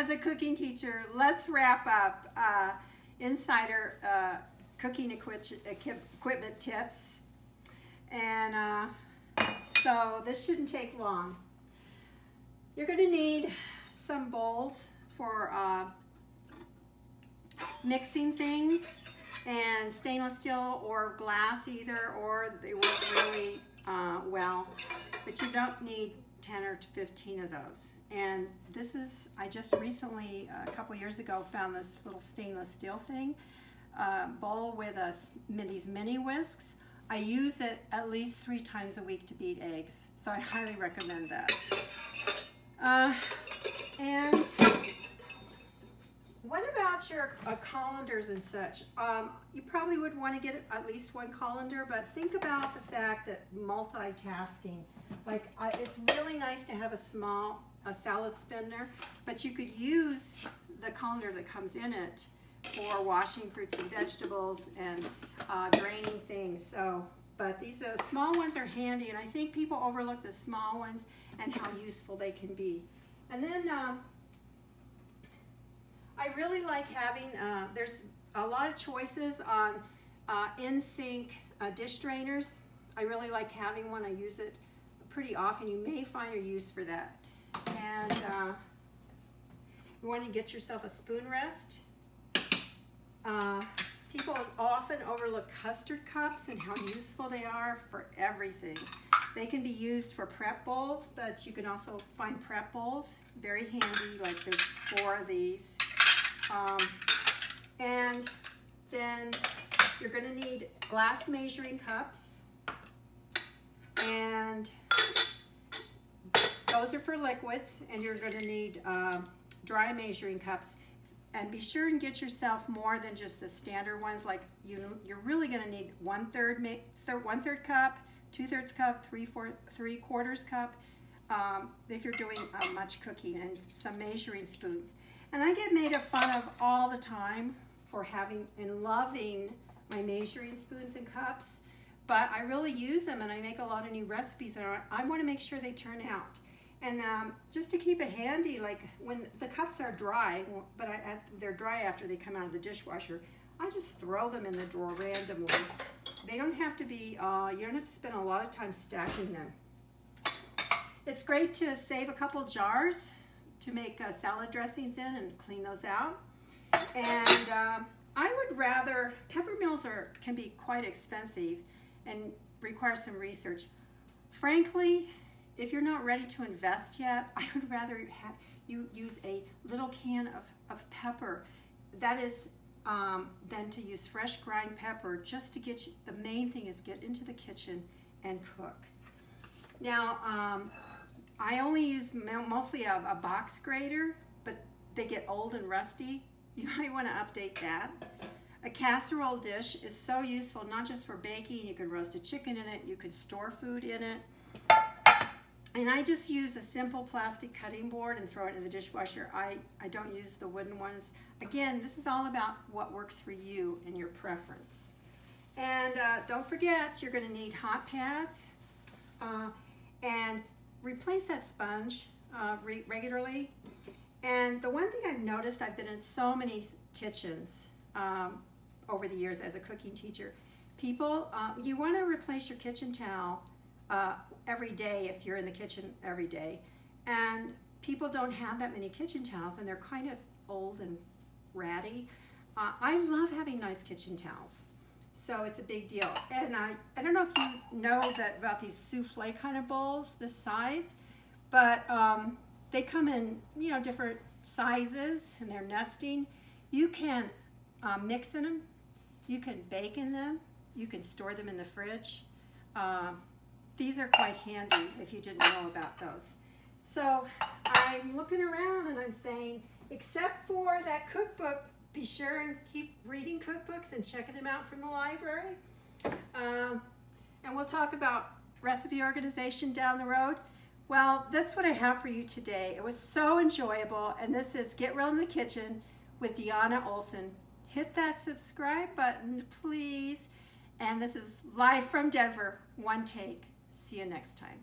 as a cooking teacher, let's wrap up insider cooking equipment tips. And so this shouldn't take long. You're going to need some bowls for mixing things, and stainless steel or glass either, or they work really well, but you don't need 10 or 15 of those. And this is, I just recently, a couple years ago, found this little stainless steel thing, bowl with these mini whisks. I use it at least 3 times a week to beat eggs, so I highly recommend that. And what about your colanders and such? You probably would want to get at least one colander, but think about the fact that multitasking, like it's really nice to have a salad spinner, but you could use the colander that comes in it for washing fruits and vegetables and draining things. So, but these small ones are handy, and I think people overlook the small ones and how useful they can be. And then I really like having, there's a lot of choices on in-sink dish drainers. I really like having one. I use it pretty often. You may find a use for that. And you want to get yourself a spoon rest. People often overlook custard cups and how useful they are for everything. They can be used for prep bowls, but you can also find prep bowls. Very handy, like there's 4 of these. And then you're going to need glass measuring cups, and those are for liquids, and you're going to need dry measuring cups. And be sure and get yourself more than just the standard ones. Like you're really going to need 1/3 cup, 2/3 cup, 3/4 cup if you're doing much cooking, and some measuring spoons. And I get made fun of all the time for having and loving my measuring spoons and cups, but I really use them, and I make a lot of new recipes, and I want to make sure they turn out. And just to keep it handy, like when the cups are dry, but they're dry after they come out of the dishwasher, I just throw them in the drawer randomly. They don't have to be, you don't have to spend a lot of time stacking them. It's great to save a couple jars to make salad dressings in and clean those out. And I would rather, pepper mills can be quite expensive and require some research. Frankly, if you're not ready to invest yet, I would rather have you use a little can of pepper. That is, than to use fresh grind pepper, just to get you, the main thing is get into the kitchen and cook. Now, I only use mostly a box grater, but they get old and rusty. You might want to update that. A casserole dish is so useful, not just for baking. You can roast a chicken in it. You can store food in it. And I just use a simple plastic cutting board and throw it in the dishwasher. I don't use the wooden ones. Again, this is all about what works for you and your preference. And don't forget, you're going to need hot pads. And replace that sponge regularly. And the one thing I've noticed, I've been in so many kitchens over the years as a cooking teacher. People, you want to replace your kitchen towel every day if you're in the kitchen every day. And people don't have that many kitchen towels, and they're kind of old and ratty. I love having nice kitchen towels, so it's a big deal. And I don't know if you know about these souffle kind of bowls, this size, but they come in different sizes, and they're nesting. You can mix in them, you can bake in them, you can store them in the fridge. These are quite handy if you didn't know about those. So I'm looking around and I'm saying, except for that cookbook, be sure and keep reading cookbooks and checking them out from the library. And we'll talk about recipe organization down the road. Well, that's what I have for you today. It was so enjoyable, and this is Get Real in the Kitchen with Deanna Ohlsson. Hit that subscribe button, please. And this is live from Denver, one take. See you next time.